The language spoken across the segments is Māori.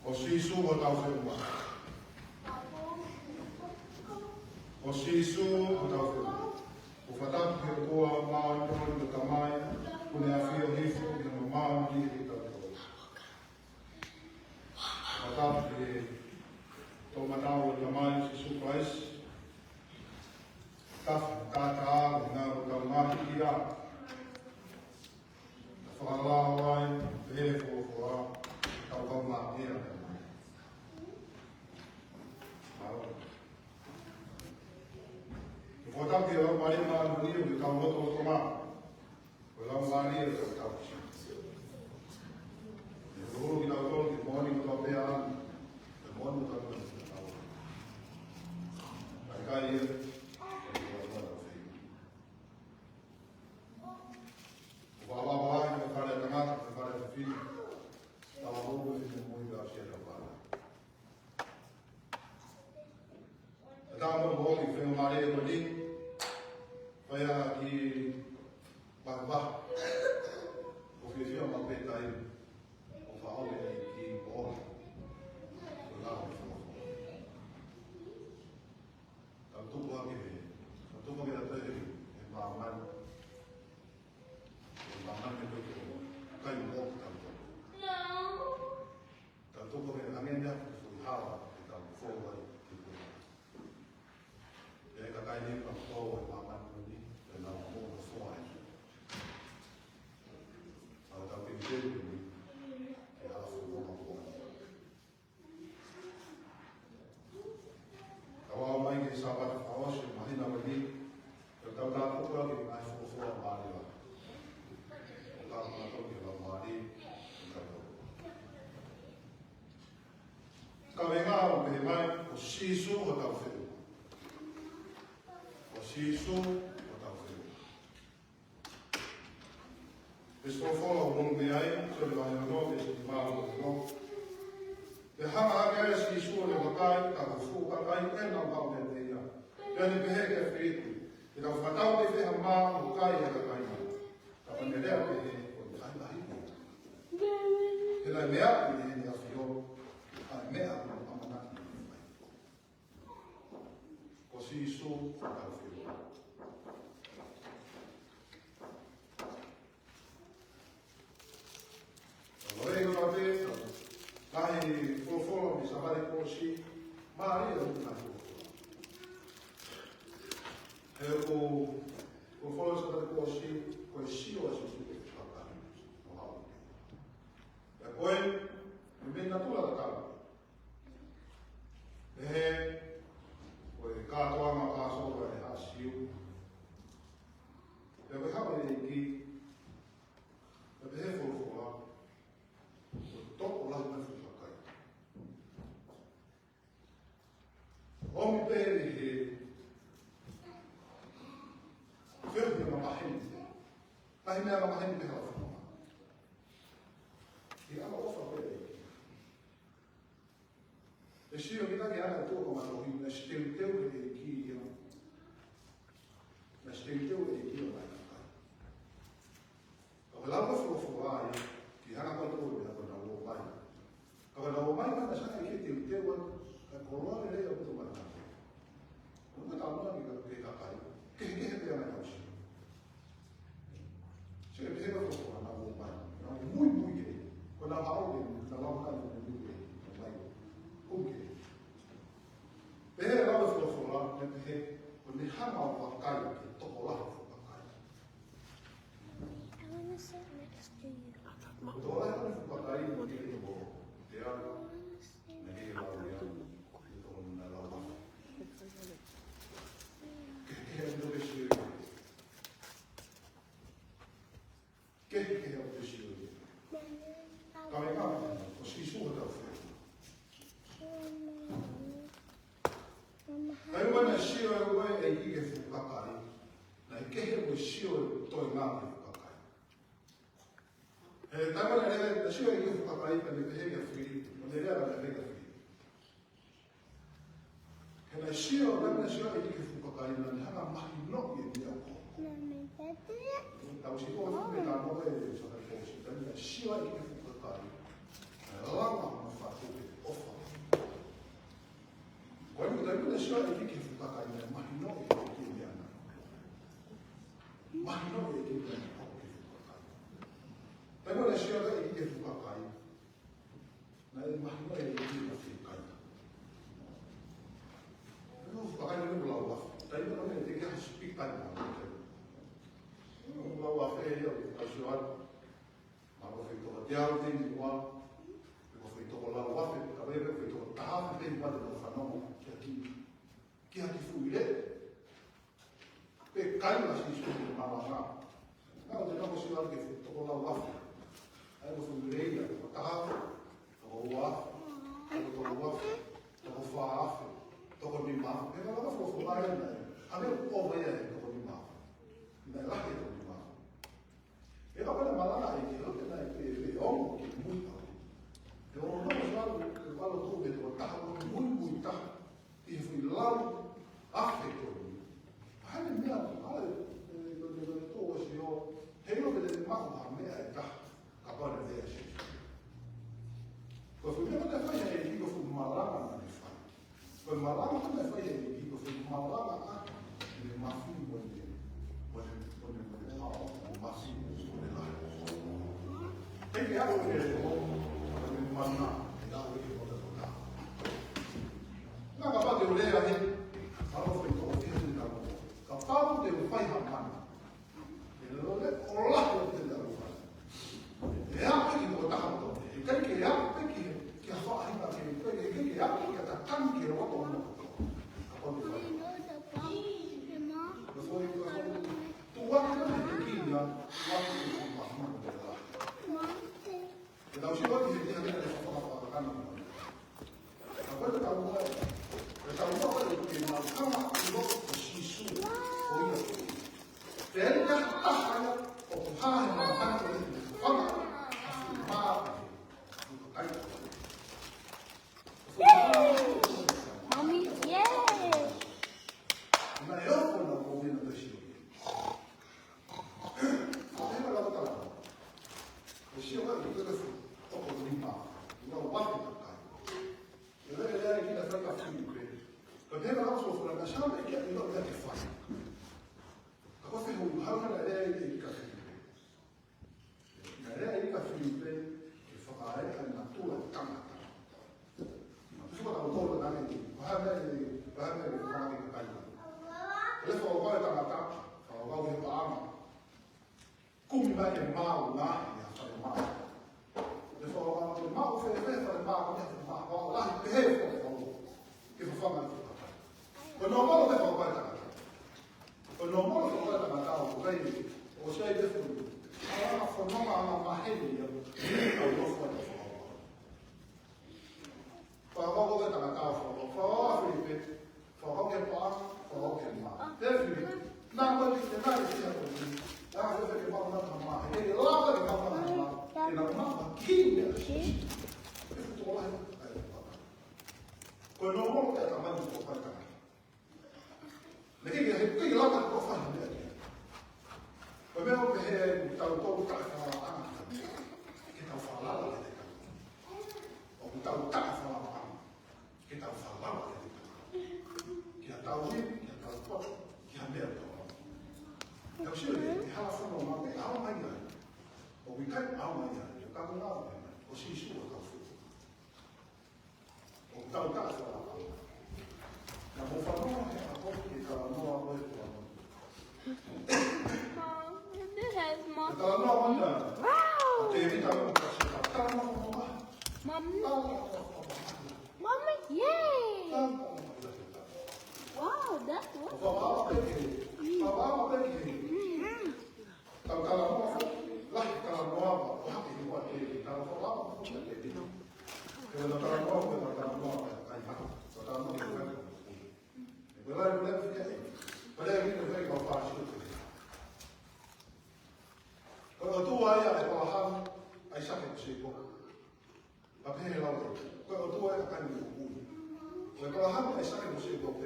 O sisu o tau whenua. O sisu o tau whenua. O whatapu ke toa maa tōru no tamai, kune a whio hifu i no maa ni i tau tōru. Whatapu ke tō matau o tamai sisu Christ. Tafu tātaa o ngā o tau mahi ki a. Whakalao ai, pehe fōwha, tau kau mā pēra. Whatapu ke au mari mā nui o tau roto o tō mā. Ko lau mari o tau tau. E roro ki tau tōru ki mōni o tau pēa anu. E mōni o tau tau. Kai kai e. Wawawai me whare tangata, me whare te whini. Tawa hoku e te mui ka sia tau whare. E tā mō hoki whenua mare e kodi. Whaia ki whakawaha. O whiwhia mā pētai. O whaole ki ora. O lao e whakawaha. Tau tupu hake he. Tau tupu hake a tehe e mā mai. Mamãe me deu cai um pouco tanto. Não. Tanto porque a minha mãe foi rala, então foi lá tipo. E aí cai nem para fora, mamãe me deu, e não vou fora. Ela tá pedindo e ela foi uma boa. Então a mãe que estava na rocha, imagina ali, eu estava lá por ali, mas foi fora lá. Ka wenga o me mai o sisu o tau whenua. O sisu o tau whenua. E stofolo o mongu me ai, so le wahi no, e si maa o no. E hanga hake ai sisu o le wakai, ka ko fu wakai, e na wau me te ia. E ane pehe ke whiritu. E ka whatau te wheha maa o kai e ka kai mai. Ka panerea pehe o te kai mahi. E lai mea i ne ni a whio. Ai mea o amanaki ni mai. Ko si iso whakau whio. Tau rei ngā te, kahi whofolo mi sa hare kōsi, maari e rupu nai whofolo. He ko whofolo sa hare kōsi, koe sio a sisu te whakau. O hao. E koe, me mena tula ta kama. E koe kātoa ngā kāsoa e hāsiu. E koe hawa e ki, e pehe whorofora, o toko lahi mai whukakai. Omi pēri he whirhi ngā maheni. Kahi mea ngā maheni peha whanua. Ki ala ofa pēri. E sio ki taki ana tō kama rohi, na steu teu e ki ia. Na steu teu e ki ia mai kakai. Ka lau ka whawha ai, ki hana pa tō e hako na lau mai. Ka lau mai mana saka i ki teu an, ka koroa le lea kutu mai nā. Ka tāmuna ki ka pe kakai, ke he pia mai kausi. Se e pehe ka whawha na lau mai, na mui mui ke, ko na hao ke, na lau mai ke mui ke, na mai. Kuke. Pehe rawa whawha me pehe, o ni hanga o whakai ke toko laha whakai. I want to sit next to you. O tō laha me whakai mo te e mo te ara, I want to sit me he lau rea, e tō na lau laha. Ke he ando e siu e. Ke he ando e siu e. Ka me ka, o si suha tau whewha. Ai wana sio e ue e ike whukakai, na i kehe ue sio e toi ngā me whukakai. E taimana rea, na sio e ike whukakai ka me pehe kia whiritu, na me rea ka me pehe kia whiritu. He na sio, taimana sio e ike whukakai, na ni hanga mahi no i e ni au ko. Tau si o me tā noe e sa kai kōsi, taimana sio e ike whukakai, na langa ma whātuke. mahno e ia fikai. No pakai no lawa. Tai no me te que explicar nada. No lawa fe yo casual. Malo feito o diabo tem igual. Eu feito o lawa fe, acabei de feito o taha tem igual no fanoma que aqui fuire. Pekai na sisi de malanga. Não, de novo se alguém feito o lawa. Aí eu fui leia, o taha, o lawa, o lawa, o faafe. Toko ni ma, e nga nga fo ba ya na. Ame o ba ya toko ni ma. Na la ke toko ni ma. E ka na mala ai ki o te na e o ki mu ta. E o no sa o ba lo tu be to ta o mu ta. E fu lau afeto. Ai me a ai lo to o si o he lo de ma ma me ai ta. Ka pa na de si. Ko fu me na fa ya e ki fu mala na. Foi malama também foi ele, que foi malama a ele mafinho quando mafinho sobre lá. Tem que algo que ele mana, ele algo que pode tocar. Na capa de olhar ali, algo foi todo feito de cabo. Capa de faz a mana. Ele olha, olá que ele dá o faz. É algo que botar a mão. E tem que algo que a sua ainda que algo que está tão que eu vou Então, se você tem que fazer uma coisa para a coisa que eu vou fazer, que na cama eu vou xixi, ou isso. Ele já está fazendo o carro na cama dele, fala, fala, Mommy, yeah. Na eu vou na boa na xixi. Até lá tá lá. O senhor vai ver não bate na cara. Eu não quero aqui na frente da filha. Eu tenho que falar sobre a chama e que não é que faz. Agora foi um ramo na ideia de café. Na ideia de café que faz a natura cama. Mas se você não for na ideia, vai ver como é que cai. Ele falou vai estar na capa, falou vai para ama. Como vai que mal lá e a mal. Ele falou, o mal foi feito para o mal, lá e perreu, que foi forma de o normal não é para o pai da casa. O normal é para o pai da casa, o rei, o cheio de tudo. A forma uma rede, eu vou falar. Para o pai da casa, para o Felipe, para o que passa, para o que mal. Deve, não pode ter nada de ser lá foi que mal não mal. Ele lá vai ficar mal. Ele não mal aqui. Eu estou lá. Quando não vou ter tamanho do pai cara. Mas que lá vai fazer né? O meu é tal todo tá falando. Que tá falando lá. O tal tá falando. Que tá falando lá. Que tá ouvindo, que tá pode, que a merda. Eu sei, ela falou uma vez, amanhã, ou me cai amanhã, eu estava lá, o xixi, o tal foi. O tal tá falando. Eu vou falar, não, é a pouco que ela não aguenta. Mom, ela não aguenta. Até ele estava no cachorro, ela não aguenta. Mommy, yay! Wow, that's Papai kalau mau lah kalau mau apa ini buat ini kalau mau apa ini kalau mau kalau mau boleh ini boleh kau pasang kalau tu ayah kalau ham ayah sakit sih kok apa yang lalu kalau tu ayah akan dihukum kalau ham ayah sakit sih kok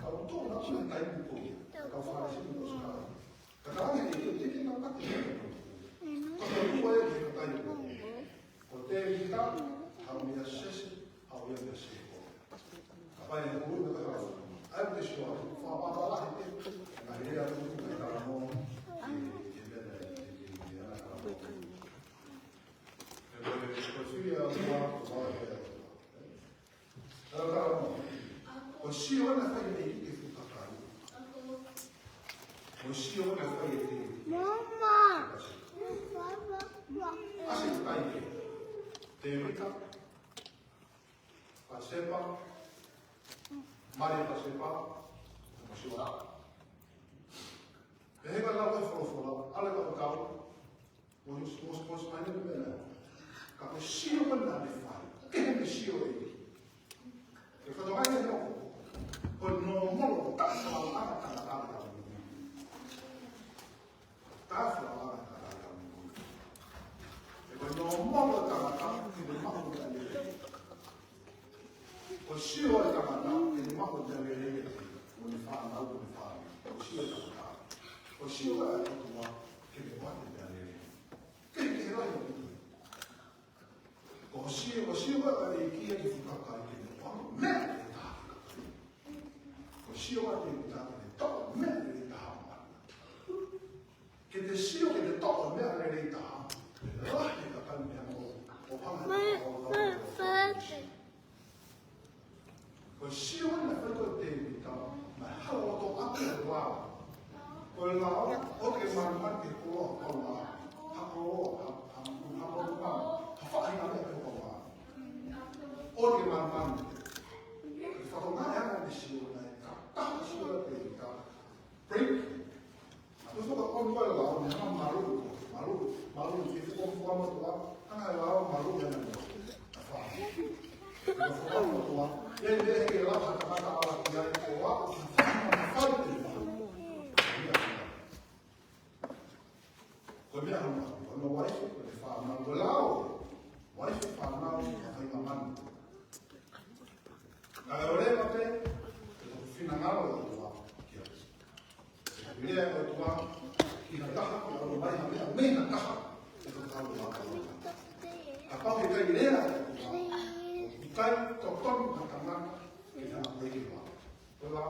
kalau tu nak sudah kain buku, kalau faham sih buku sekarang. Kadang-kadang itu nak tak ada. Kalau tu boleh kita kain buku. Hotel kita harus sesi, harus sesi. Apa yang perlu kita harus. Ada sesuatu. Faham apa lah itu. Ada yang perlu kita harus. filha tua, ela fala, o Senhor na faz aí que fica caro. O Senhor na faz aí. Mama. Assim está aí. Tevita, a cepa, Maria a cepa, a chuva. Pega lá o fofo, ela vai ficar. Os mais de bela. Como Senhor na me faz. Quem é Senhor aí? Eu falo mais de novo. Quando não morro, tá falando tá falando quando não morro, tá ele morre da lei. O Senhor tá matando, ele morre da lei. Ele fala, não ele fala. O Senhor tá matando. O Senhor é tua, que ele morre da lei. Quem que é o Senhor é a equipe que fica cá que ele morre. Merda. O Senhor é que está de todo merda de tarma. Que de Senhor que de todo merda de tarma. Lá que está caminhando. O Senhor não é que tem então, mas how to appear lá. O lá o que man que coloca lá. Faz nada com lá. O que man fala nada de Senhor, né? Tá, Senhor tem, tá. Break. Mas eu vou contar lá, né? Malu, que ficou com forma lá, lá, malu, né? Eu vou falar lá. E ele é que lá, tá lá, e aí, lá, fala de lá. Quando eu vai, ele fala, mas lá, vai falar, vai mamar. Agora eu até final do tua que ele é o tua que na caja o vai na mesma caja que tu tá lá a pau que ele era o cai tocou na cama que já não foi lá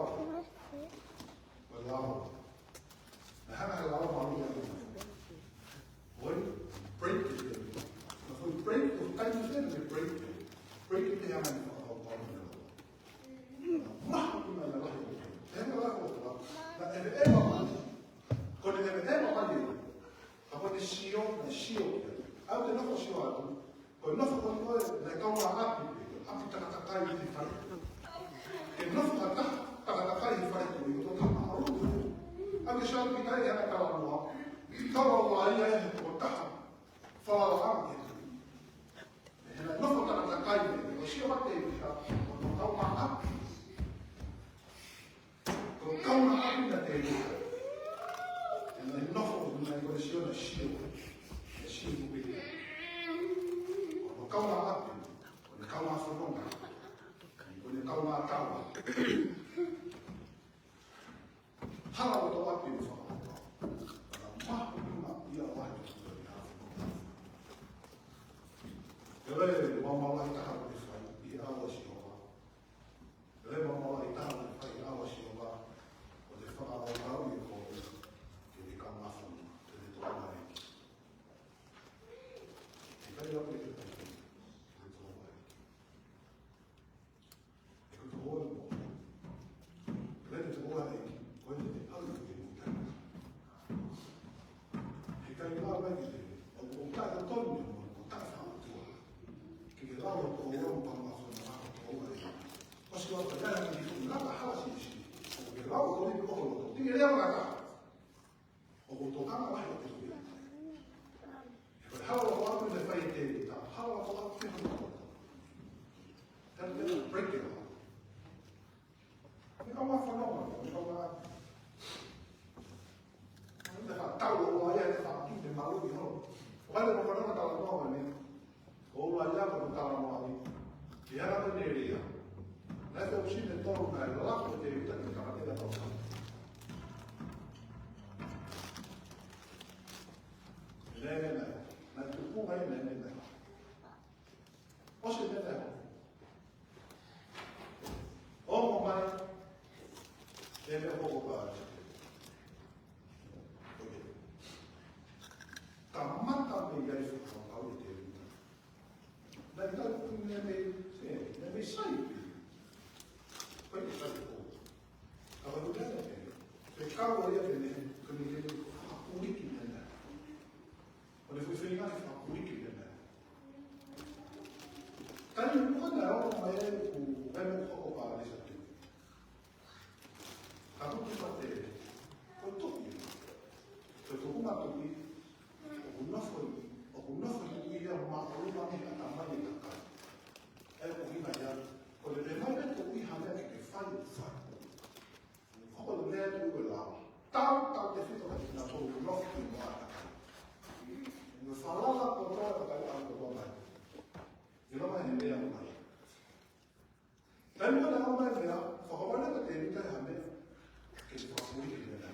na lá malu oi break foi break o cai não foi break que já não me sai. Poi mi sai tu. Kalau dia ada, kalau dia ada, kemudian aku bikin dia. Oleh fui ingat aku bikin dia. Tadi bukan ada orang main ku, main aku apa di situ. Aku tu pasti, kau tu ni, kau mak tu ni, aku nak tu dia mak aku ni kata mai kata. Aku ni bayar, kalau dia mana tu ni hanya kita fine. Kalau dia tu belau, tahu dia tu kan nak tu nak tu buat. Salah lah kotor kalau aku buat. Ini mana yang dia buat. Dan kalau orang dia, kalau orang dia ni kan hanya kita buat ni kita.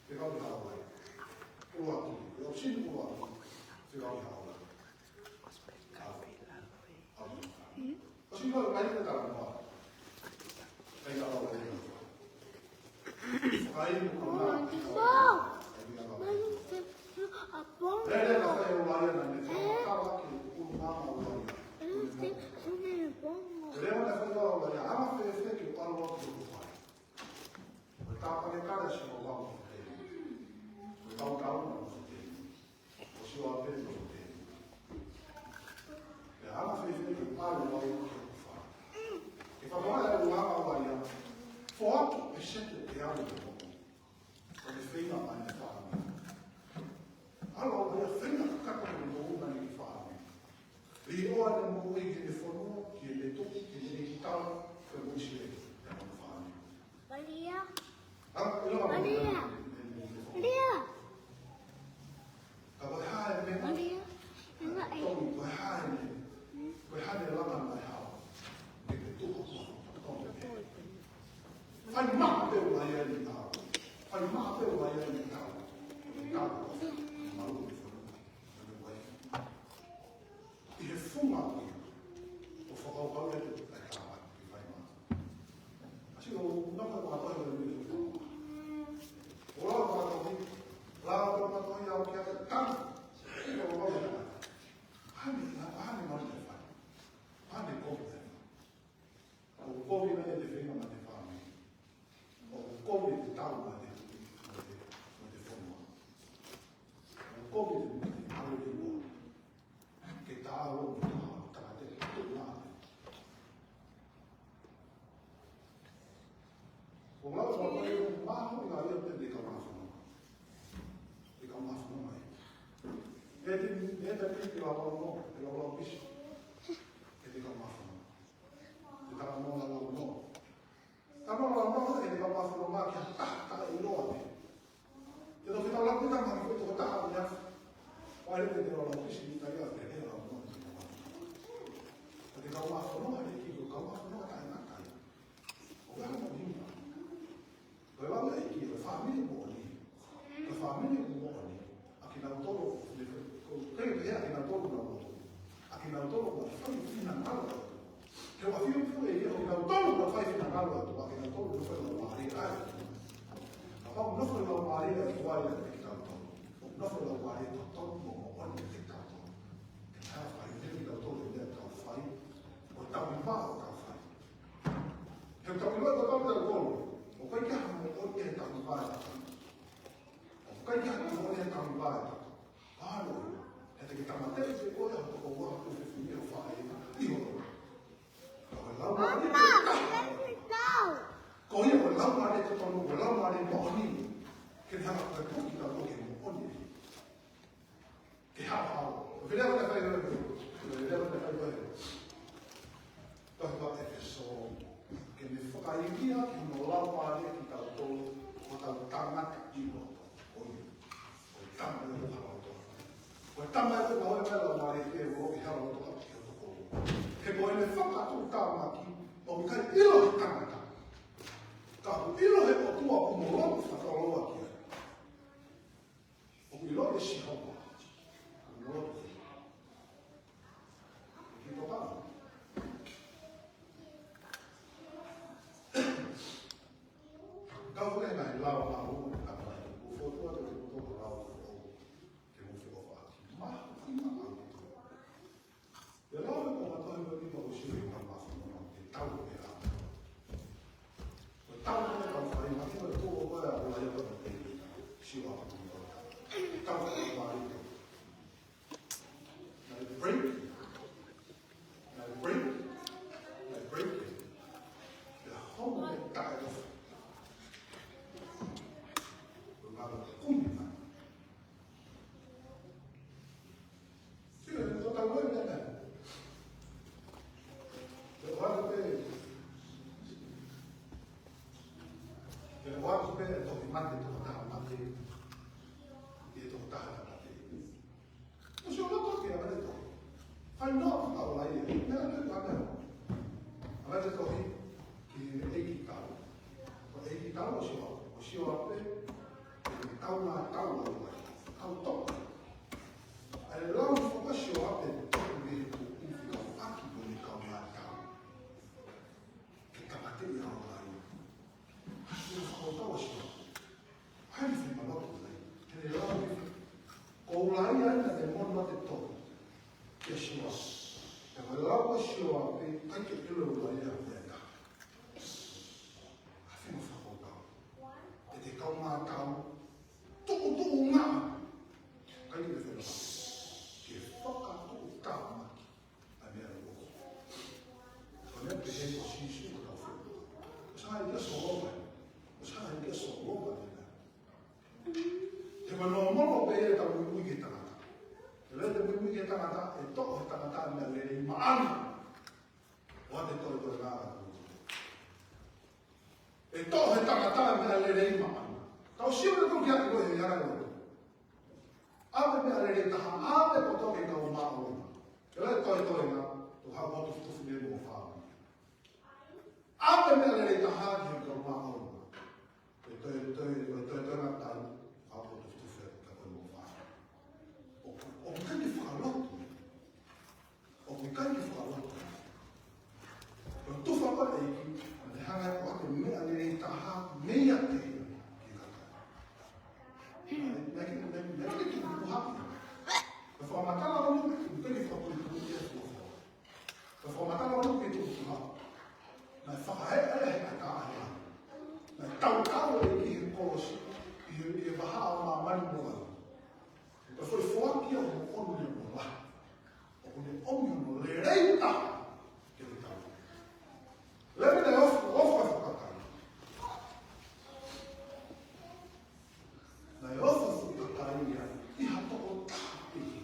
Kita buat. Buat. Kalau sini buat. Kita buat. Sini kalau kali kita buat. Kita buat. Kali buat. Ada apa yang lain nanti? Kalau kita mama buat. Leo na kwenda wale ama fefeke que para o outro pai. Tá para cada chama o outro. Tá o carro não tem. O senhor apenas não tem. É ama fefeke que para o outro pai. E para olhar o ama o ali. Foto é sempre que há no mundo. Quando fez na mãe da família. Alô, eu fui na casa do mundo na minha família. E eu olho no mundo e telefono que ele toca digital foi muito chique da família. Maria. Maria. Maria. Kalau hal ni. Maria. Enggak eh. Kalau hal ni. Kalau hal ni lawan mahal. Itu tu. Fai mak pe waya ni tau. Fai mak pe waya ni tau. Tau. Malu ni fono. E fuma. O foco ao é não vai guardar o livro. Lá para o patrão e ao que é tanto. Eu vou olhar. Hane não te faz. Hane como te faz. O povo não é de feio mas de fome. O povo de tal mas de fome. O povo de algo de bom. Que tal tá de tudo nada. O lado do apoio é um barro e ali eu tenho que acabar não é. Ele tem que lavar o nome, ele lavar o bicho. Ele tem que acabar não. Ele está na mão da mão não. Está na mão da mão ele tem que acabar não mais que tá enorme. Eu não fico lá com a mão que eu tô a olhar. Olha ele tem que lavar o bicho e está aí a perder lá não. Ele tem que acabar não ele tem que acabar não tá na cara. O cara não vinha. Levando aqui, a família morre. A família morre. Aqui não todo, creio que é aqui não todo não. Aqui não todo não faz final. Que o filho foi ele, aqui não todo não faz final. Aqui não todo não foi na Maria. Agora não foi na Maria que vai aqui não todo. Não foi na Maria todo não pode aqui não todo. Que já faz ele não todo ele não faz. O tal mal não faz. Que o tal mal não todo. Quay ka mo ko ke ta ba. Quay ka mo ke ta ba. Alo, é que tá matando esse coisa com o outro que filho faz. Io. Lá Mama, não. Coi o lá mare te tono, o lá mare morni. Que já tá com que tá com que morni. Que ha. Vedeva da fare vedeva da fare. Tanto è che so che mi fa idea che non la pare che tal todo o tal tanga di moto o tanga di moto o tanga di moto per la mare che vuoi che ha moto che poi ne fa tutto tanga qui o mi cai io tanga ka io è o tua come lo fa lo aquí o mi lo si ho no che papà Kau boleh naik lau lau apa? Foto atau foto lau lau. Ai no, tau lai e. Mea te tāne ho. Ala te tohi ki eiki tau. Ko eiki tau o sio. O sio ape. E tau ngā tau o lai. Tau toka. Ai lau whaka sio ape. Toku me ku uwhi kau aki po ni kau ngā tau. Ke kamate i hao lai. Hasi o whakau tau o sio. Hai whi malotu lai. Kene lau whi. Ko lai aina te mona te toku. Ke sio. E mai lau a sio ape. Kai ke ilo lai a whenga. A whenga whakau tau. E te kau ngā tau. Toko toko ngā. Kai ke whenga. Ke whakatoko tau maki. A mea roko. Ka mea pe he ko sisu o tau whenga. O sa hai kia so roa. O sa hai kia so roa. Te manoa mono pe e tau ui ke tangata. Te leo te ui ke tangata e toko he tangata mea lere i maani. O te toi toi ngāra. E toko he tangata mea lere i maani. Tau siu te tau kia te koe he hara koe. Awe mea lere taha, awe po toke kau maa oima. Te leo toi toi ngā, tu hau motu tufu me mo whāma. Awe mea lere taha ki kau maa oima. Te toi ngā tai, hau motu tufu ka koe mo whāma. O kai ki whakalotu. O kai ki whakalotu. O tuwha koe eiki, te hanga ko ake mea lere taha, mea te hea ki kaka. Mea ki ki kuhapi. Ka whamatala anu, kai ki whakalotu ki e fuha. Ka whamatala anu ki tuku kuha. Nai whakahe he kaka ahea. Nai tau tau e ki he kolosi, i he waha o mā mani moa. Ka whai whoaki o mo onu ni mo la. O kone omi mo le reita ke te tau. Lewe nei ofu whakatai. Nei ofu whakatai ia, i hatoko tāpiki.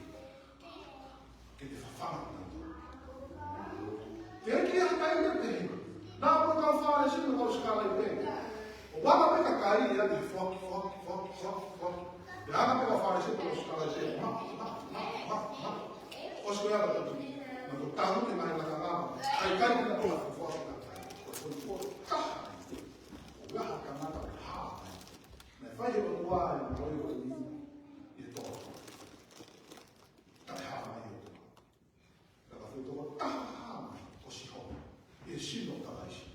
Ke te whawhanga nātua. Te eki a kai te pehe. Nā mo kau whare sinu kau skala i pehe. O waka peka kai ia te whoki. Te hanga peka whare sinu kau skala i pehe. Ma. Osko ia rata tu. Nā ko tahu te mai laka ngāma. Kai kai te nā whoki katai. O taha. O waha ka mata o haa. Nai whai e o tua e na oi o ni. I te tō. Tai haa mai o tua. Ka whai tō taha haa mai. O si ho. E sino taraisi.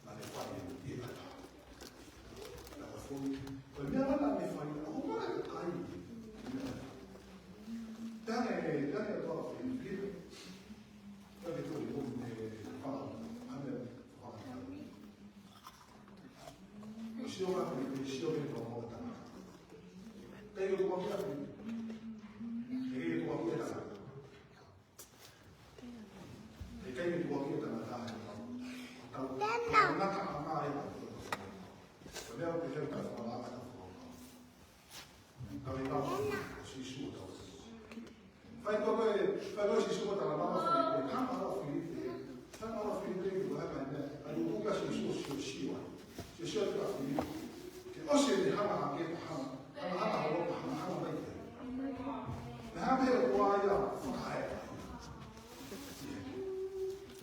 Nā le whai e kata. Ka whai. Koe mea mana me whai. O mana e kai. Tange toa whi pira. Tange toa i hoki me whāna. Hane whāna. O sio rāpi me sio me toa mō tanga. Kei o toa kia pira. Kei o toa kia tanga. Kei o toa kia tanga tāhe. Tau nata a mā e mā. Ka mea o te heo tai whāna ata whāna. Tau i tau o si sua tau. Fai koe si sua tala mama Filipe, kamara Filipe, kamara Filipe ki ko haka ina, ai uka si sua siwa, si sua tua Filipe, ke ose ni hama hake pa hama holo pa hama mai te. Me hama heo kua ia whakae.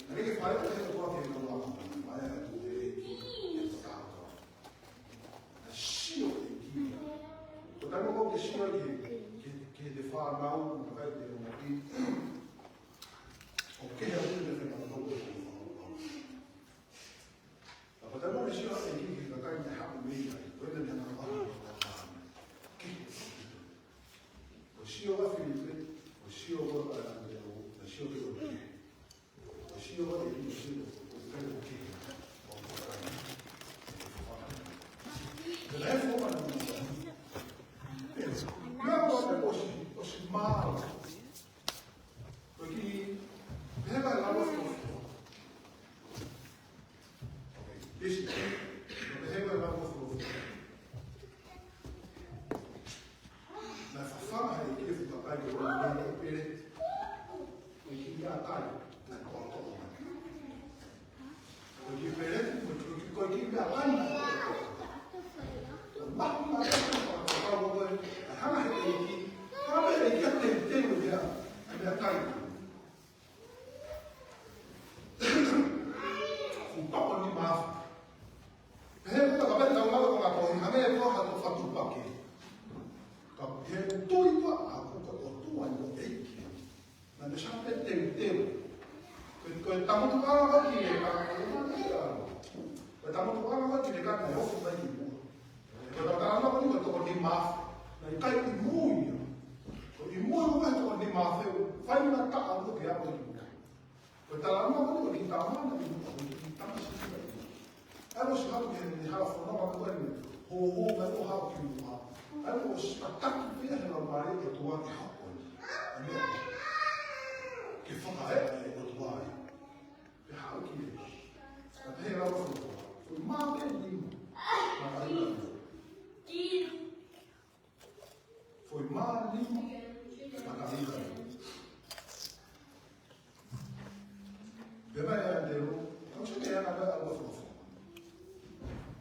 Nake ke whae o heo kua ke no wama, mai a tu e e whakao. Na sio e ki. Ko tango ko ke sio ke te whanau, ka kai te o ke hea tūne whenua tōku e whanau. Ka pata mōre sio e ki ka kai te hapu mei ai, koe te hana whanau o whanau. Ki te whanau. O sio wa Filipe, o sio wa na sio te o ke. O sio wa e ki sio o kai o ke. O whanau. Te lai whanau na whanau. Mea whanau o si maa. Porque pega lá o fogo. Isso. Pega lá o fogo. Na fafá é que o papai do mundo pere. O que ia dar na conta. O que pere, o que ia lá na conta. Mas o que é que tem que ter o dia? A minha caixa. talama ko ni tama na ni tama siya. Ano siya ko ni half na ba ko ni ho ba ko ha ko ma. Ano siya tak pia na mari ko tuwa ki ha ko. Ano que foca é o tuwa. Que ha ko ni. Até era o foi mal que ni. Foi mal ni. Beba ya deu, não tinha nada a ver com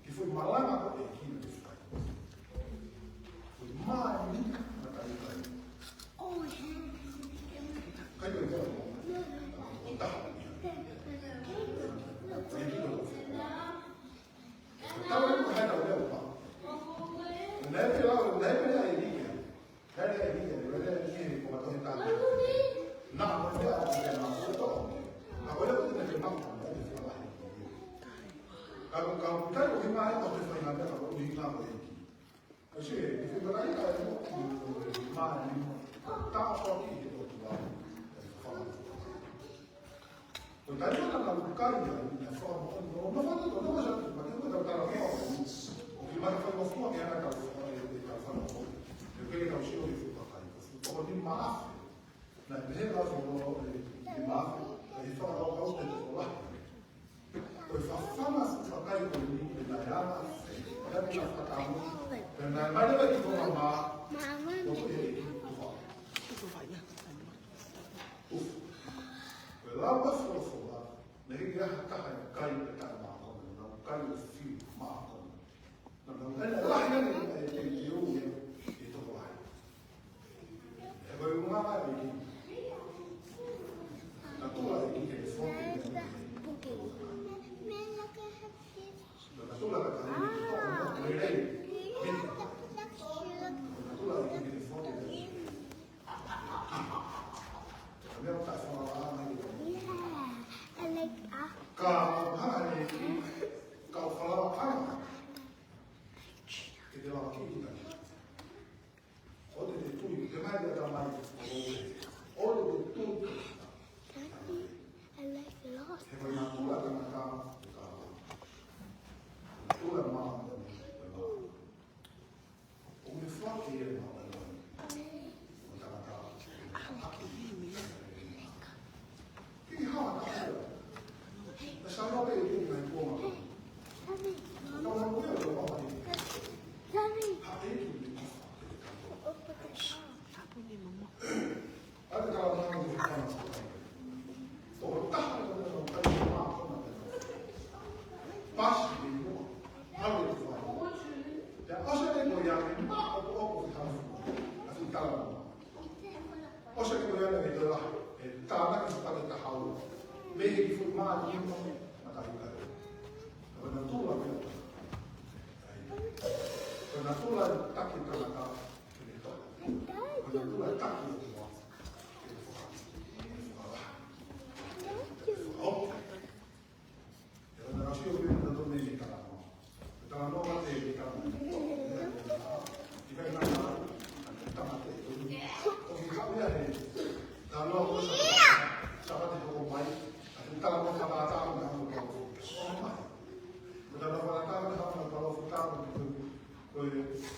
que foi malama com aquilo que foi mal na cabeça. Oh, caiu deu, não tá. Tava com raiva deu, pá. Não é pela ideia, como a torre tá. Não, não é agora eu tenho que tomar kalau kita lima ayat atau lima ayat kalau lima ayat, kasi itu berarti kalau lima tak apa itu tu lah. Tadi kita nak bukan yang form, orang mana tu macam kita tahu form. Lima form semua yang ada kalau form. Jadi kalau sih itu pakai. Kalau di maaf, nah biasa kalau di maaf, itu orang tahu itu lah. Fafana fakai kuni na yama dan na fatamu dan na mana lagi mama Lama sofa na hiya tahay kai ta ma ko na kai fi ma ko na Allah ya ni yo ito ba e ba yung mama ni na to la ni ke so Betul lah kata ini kita orang beredar, betul lah ini telefon ini. Kami orang tak sama orang lagi. Kau hari ini kau kalau apa? Kita lagi kita. Oh itu dia mana dia ramai. Oh itu. Hebat betul lah kata. Toda mal, o me forte é mal, que rala cara, essa nova é tudo na coma, não não vou eu vou ali, ada kalau orang di sana, oh tak ada orang tak mau, pas Aku tu faham. Dan asal itu yang mak aku faham. Aku tahu. Asal itu yang itu lah. Tanah kita tahu. Bagi format ini mata kita. Kalau tu lah kita. Kalau tu lah tak kita nak. Kalau tu lah tak kita. Oh. Kalau nak siapa yang nak tu ni kita. Kalau no mate kita, kita nak kita mate. Kalau kita ni, kalau no sahaja kita main, kita nak sahaja kita nak main. Kita nak sahaja kita nak kalau kita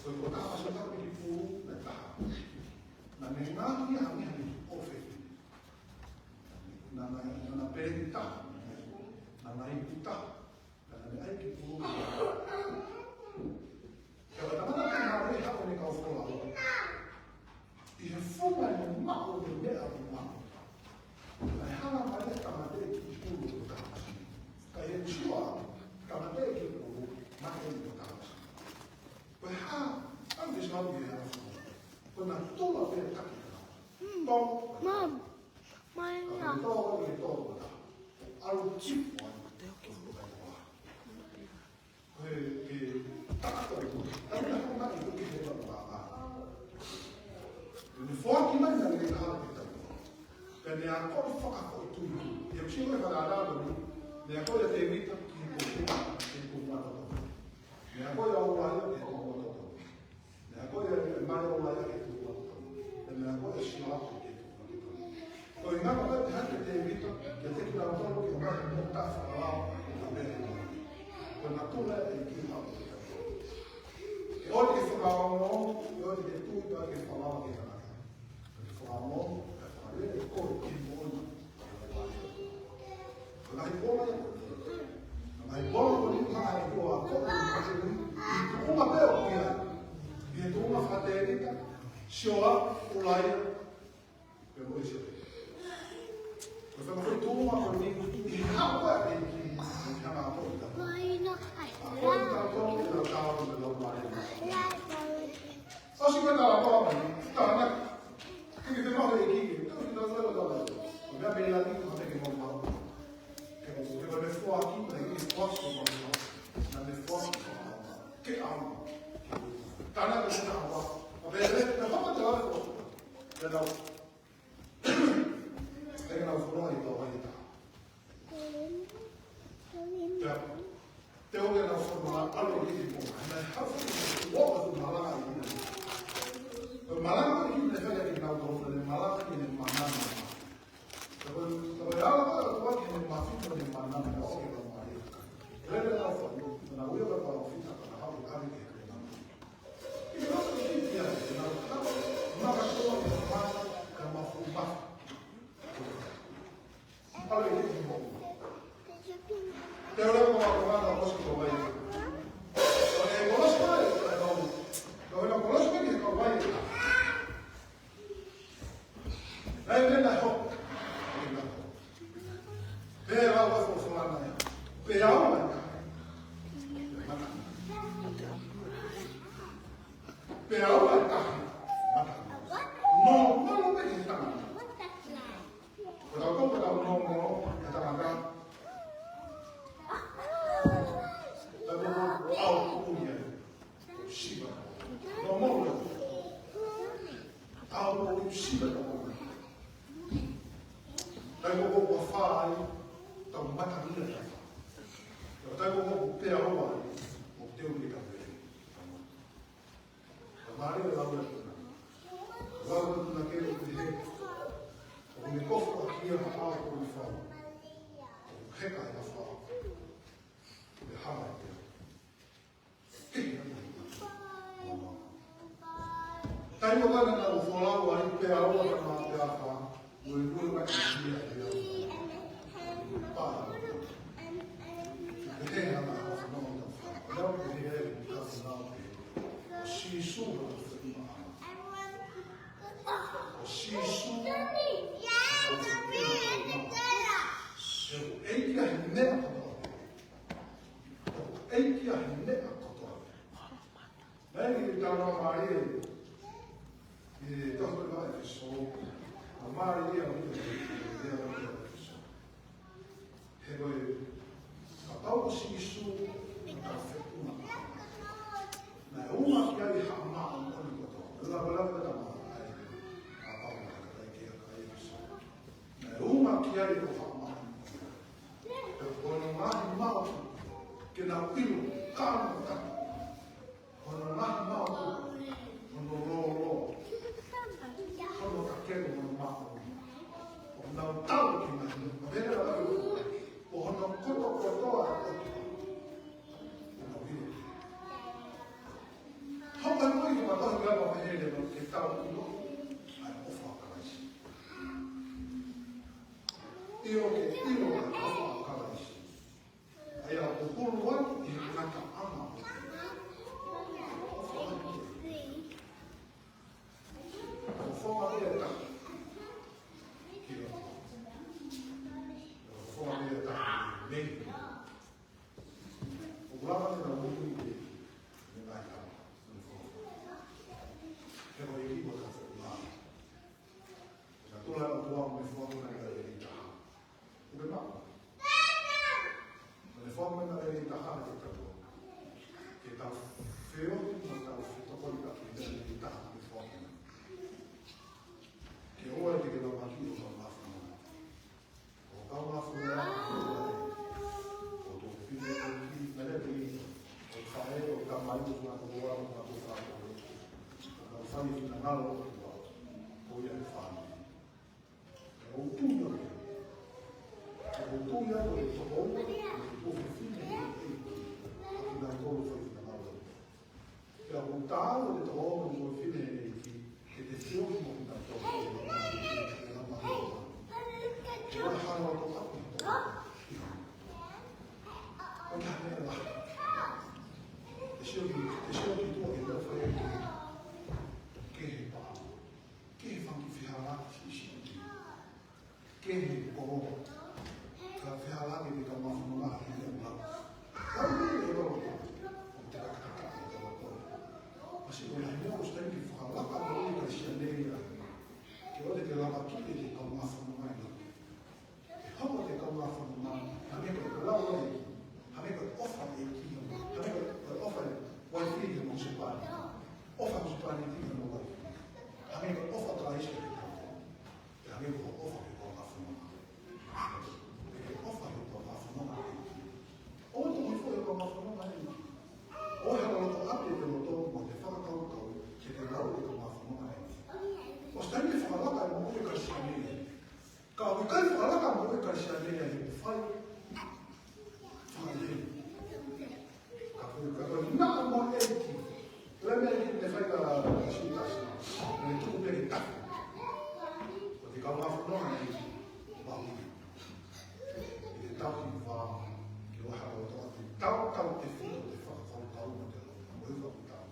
kita asal kita itu nak. Nanti nanti kami offer. Nana perintah, nana kita. Ay que puro. Kalau teman-teman hari ini aku ni kau sekolah, ia fuma ni mak aku ni aku mak. Ay hana pada kamar dia puro kita. Kaya siapa kamar dia puro mak dia kita. Wah, aku disebut dia. Kena tolak dia kita. Tolak. Mom, mana? Tolak dia tolak. Aku cip. Que tak tahu, tapi aku nak ikut kita berapa. Jadi fork mana yang kita harus kita. Dan yang kau fakar kau itu, yang siapa yang ada dulu, yang kau yang teri tak ikut mana tu. Yang kau yang awal itu mana tu. Yang kau yang mana awal itu mana tu. Dan yang kau yang siapa itu mana tu. Kau ingat apa yang teri tak, yang teri tak tula e ki hau ki hau. E o te whakaongo, e o te tūta ke whalawa ki kanaka. Te whakaongo, e whakare e kore ki mōna. Ngai pōna e kore. Ngai pōna kore ni maa e kua kore ni kore ni. I tūma pēo ki ai. I tūma whaterita, sioa, ulaia, pe moe se. Ko whakawhai tūma kore ni, I hawa e ki hana apōta. Apōta tō e la tāwa me lau mai. Asi koe tā apōta mai, tāna. Kiki te maho e kiki, tāna ki tāna tāna. Ko mea me la ni, ko me ke mō mau. Ke me fua ki, me ki fua so mō mau. Na me fua ki mō mau. Ke au. Tāna ke tēnā awa. A me hama te awe ko. Te nau. Te nau whanua I tau hai tā. Te oge nau whanua alo ki te pōna. Hei hawhi ki waka tu malanga I ina. Ko malanga ki ne whaka ki nau tōna, ne malanga ki ne manana. Ko ala ka tua ki ne mawhito ne manana ka oke nau mai. Rere nau whanua, na uia ka pao whita ka na hau kare ke kare nau. Ki rata ki pia e nau kawa, maka toa ki whana ka mafu mafu. Palo I ki mōku. Te ora ko ma ko ma ko ko vai. O e kolos ko e no. No e kolos ko ki ko vai. Ai le na ho. Pe ra wa fo fo na ya. Pe ra wa ka. Pe ra wa ka. No, no no me ki ta. Ko ko no no ta ma ka. Au unia, Shiba, no more. Au Shiba no more. Tai ko ko fai, tau mata ni la. Tai ko ko pe awa, o te uni ka pe. Mari la la. La na ke te he. O me ko ko ki a pa ko ni fa. Heka na fa. De hama. Tai mo kana na ufolau ai pe awa na te afa. Mo I mai ki ia e au. Pa. Te na na afa no no. Não te e ka na. Si su no te ma. Si su. Ei ki a ne ko. Ei ki a ne ko. Nei ki tāna mai e tohu mai e so. A mai ia o te ia o te so. He koe, ka tau si isu ka whetuna. Nei uma ki ai haa maa o koni koto. Ula wala ka ma ai a pau ka kai ki a kai e so. Nei uma ki ai o haa maa. Te kono mahi maa ke na pilu kāna kāna. Ono mahi mau, ono rō. Ono ka kero ono mau. Ono tau ki mahi, o vera au. O ono koto kotoa. Ono hiro. Hoka nui ki matahu gama mahere no ke tau uno. Ai ofa karaisi. Io ka ofa karaisi. Ai au kupuru wani I naka ama. Forma de eta. Forma de eta. Bem. O lava de la muito bem. Não vai dar. Eu vou ir botar lá. Já tô lá no plano, me foto na galeria. O que mais? kama whanonga i wahu. I te tau ki wā, ki waha o toa te tau te whio te whakakau mo te longa, mo iwa ki tau.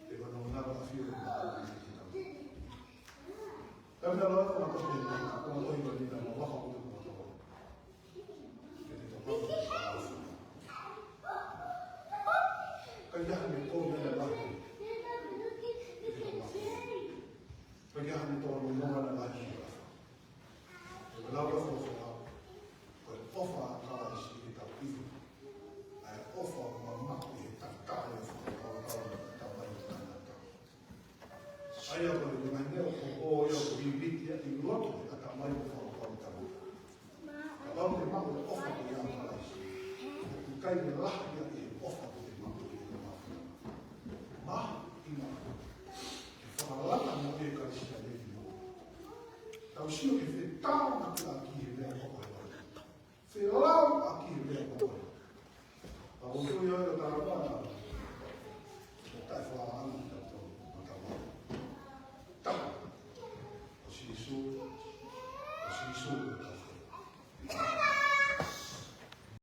Te wano ngara a whio ki tau ki tau. Tau mea loa kama tohi e nā, kama tohi wa nina ma waha o te kua toa. Ke te toa ki te wāwha. Kai yaha me tō mea lahi. Kai yaha me tō monga na lahi. Te walaua whawha. Koe ofa a kāra isi ki tau iwi. Ai ofa ma maki he tātāia whakakau na tāwai o tāna tau. Ai a koe ni mai neo ko o eo ko ibitia i roto e a tāwai o whakakau tāna. Ka lau te mau e ofa ko i a kāra isi. Ku kai me lahi a e ofa ko te mau ki te mau. Maha i maha. Ke whakalata mo e ka isi a lehi mo. Tau sino ke whi tāo na ki a ki he mea koko he wai. Whi lau a ki he mea koko he. Pa o tui oi o tāna wā,